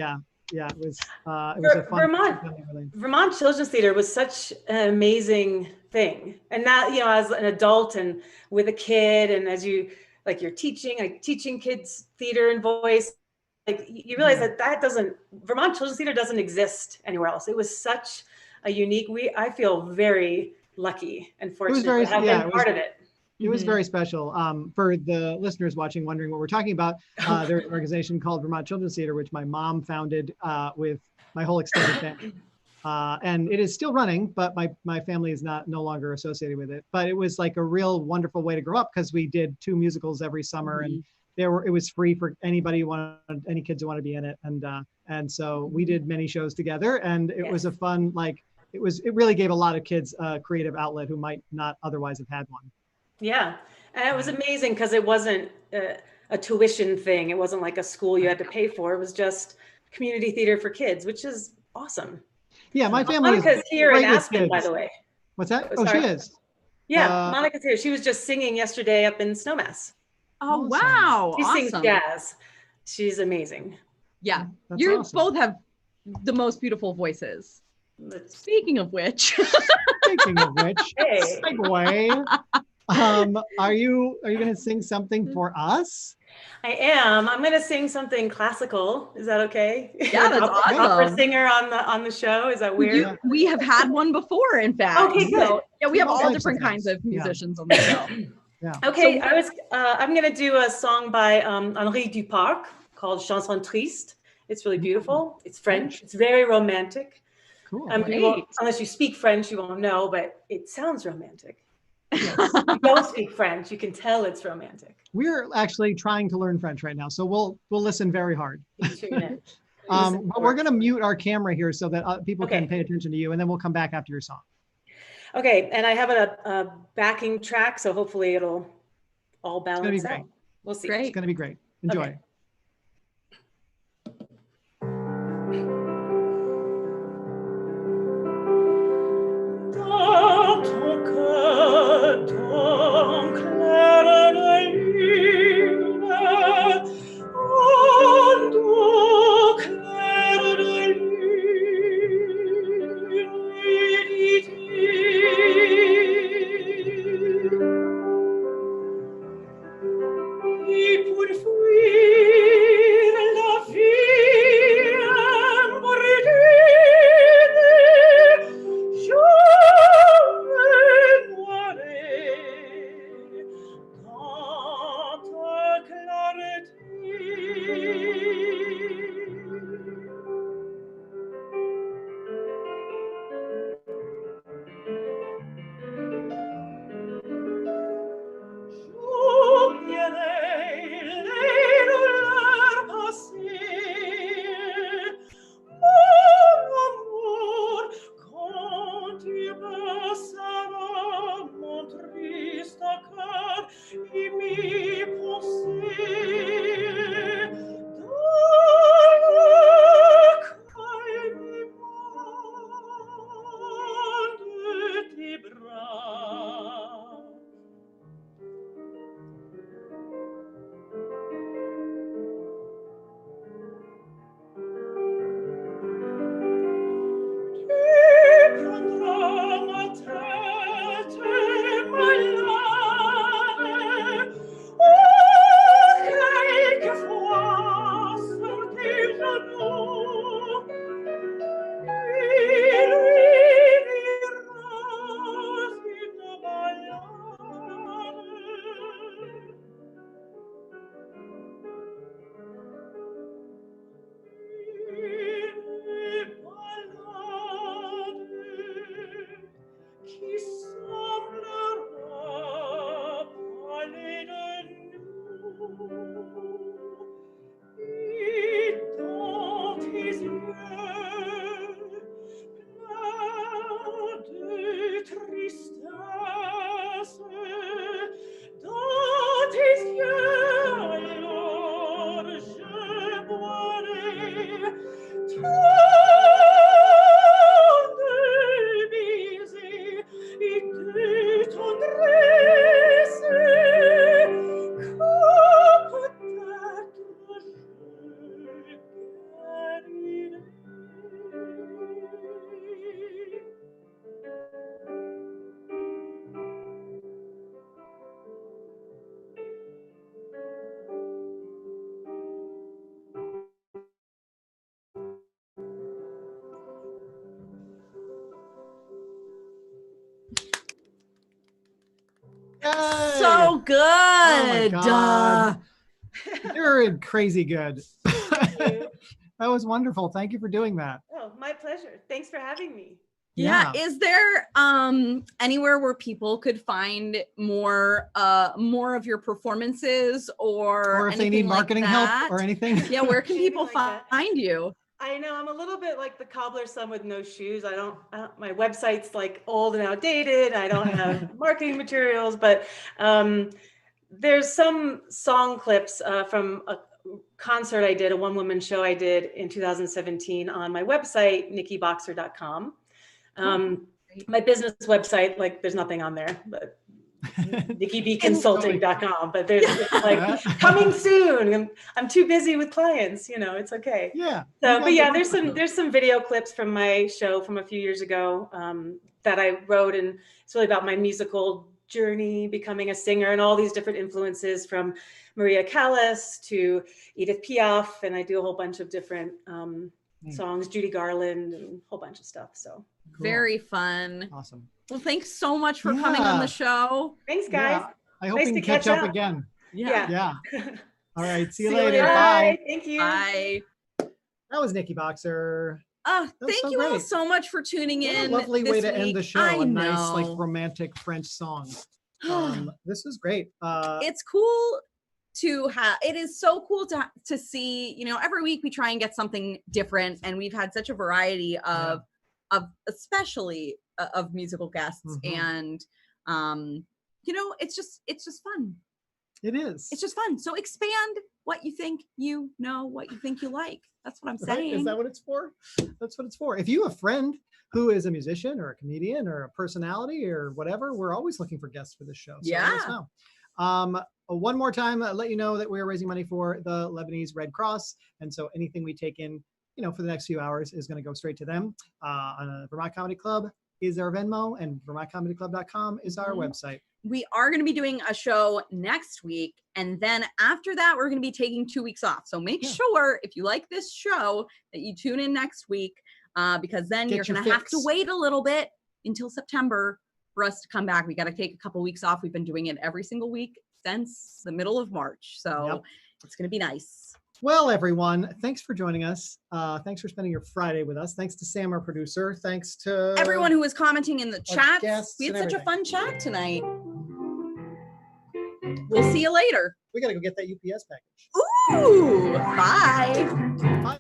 it was a fun Vermont Children's Theater was such an amazing thing. And that, as an adult and with a kid, and as you're teaching kids theater and voice, like you realize that Vermont Children's Theater doesn't exist anywhere else. It was such a unique, I feel very lucky and fortunate to have been part of it. It was very special. For the listeners watching, wondering what we're talking about, there's an organization called Vermont Children's Theater, which my mom founded with my whole extended family. And it is still running, but my family is no longer associated with it. But it was like a real wonderful way to grow up because we did 2 musicals every summer, and it was free for anybody any kids who want to be in it. And so we did many shows together, and it was a fun, it really gave a lot of kids a creative outlet who might not otherwise have had one. Yeah. And it was amazing because it wasn't a tuition thing. It wasn't like a school you had to pay for. It was just community theater for kids, which is awesome. Yeah, my family is here in great with Aspen, kids. by the way. What's that? Sorry. She is. Yeah, Monica's here. She was just singing yesterday up in Snowmass. Oh, Awesome. wow. She sings Awesome. jazz. She's amazing. Yeah. That's You awesome. both have the most beautiful voices. Speaking of which. Speaking of which, Hey. segue. Are you going to sing something for us? I am. I'm going to sing something classical. Is that okay? Yeah, that's awesome. Opera singer on the show. Is that weird? We have had one before, in fact. Okay, good. So, yeah, we have all types of different things. kinds of musicians on the show. Yeah. Okay, I'm going to do a song by Henri Duparc called Chanson Triste. It's really beautiful. It's French. It's very romantic. Cool. Unless you speak French, you won't know, but it sounds romantic. Yes. You don't speak French, you can tell it's romantic. We're actually trying to learn French right now, so we'll listen very hard. But we're going to mute our camera here so that people can pay attention to you, and then we'll come back after your song. Okay, and I have a backing track, so hopefully it'll all balance out. We'll see. It's going to be great. Enjoy. Okay. So good. Oh my God. You're crazy good. That was wonderful. Thank you for doing that. Oh, my pleasure. Thanks for having me. Yeah. Is there anywhere where people could find more of your performances or if they need marketing help or anything? Yeah, where can people find you? I know I'm a little bit like the cobbler's son with no shoes. My website's like old and outdated. I don't have marketing materials, but there's some song clips from a concert I did, a one-woman show I did in 2017 on my website, nikkiboxer.com. my business website, like there's nothing on there, but nikkibconsulting.com, but there's it's like coming soon. I'm too busy with clients, you know, it's okay. Yeah. So, but yeah, there's some video clips from my show from a few years ago that I wrote, and it's really about my musical journey, becoming a singer, and all these different influences from Maria Callas to Edith Piaf, and I do a whole bunch of different songs, Judy Garland, and a whole bunch of stuff. So very fun. Awesome. Well, thanks so much for coming on the show. Thanks, guys. Yeah. I hope Nice we to can catch catch up up. again. Yeah. All right. See you See later. you later. Bye. Thank you. Bye. That was Nikki Boxer. Thank so you all great. so much for tuning What a in. lovely way this to end the week. show. I A nice, like, know. romantic French song. This was great. It's cool to have. It is so cool to see. You know, every week we try and get something different, and we've had such a variety of especially of musical guests, and you know, it's just fun. It is. It's just fun. So expand what you think you know, what you think you like. That's what I'm saying. Right? Is that what it's for? That's what it's for. If you have a friend who is a musician or a comedian or a personality or whatever, we're always looking for guests for this show. So let us know. One more time, let you know that we're raising money for the Lebanese Red Cross. And so anything we take in, you know, for the next few hours is going to go straight to them. Vermont Comedy Club is our Venmo, and vermontcomedyclub.com is our website. We are going to be doing a show next week, and then after that we're going to be taking 2 weeks off. So make sure, if you like this show, that you tune in next week, because then you're going to have to wait a little bit until September for us to come back. We got to take a couple weeks off. We've been doing it every single week since the middle of March, so it's going to be nice. Well, everyone, thanks for joining us. Thanks for spending your Friday with us. Thanks to Sam, our producer. Thanks to everyone who was commenting in the chat. We had such everything. a fun chat tonight. We'll see you later. We got to go get that UPS package. Ooh, bye. Bye.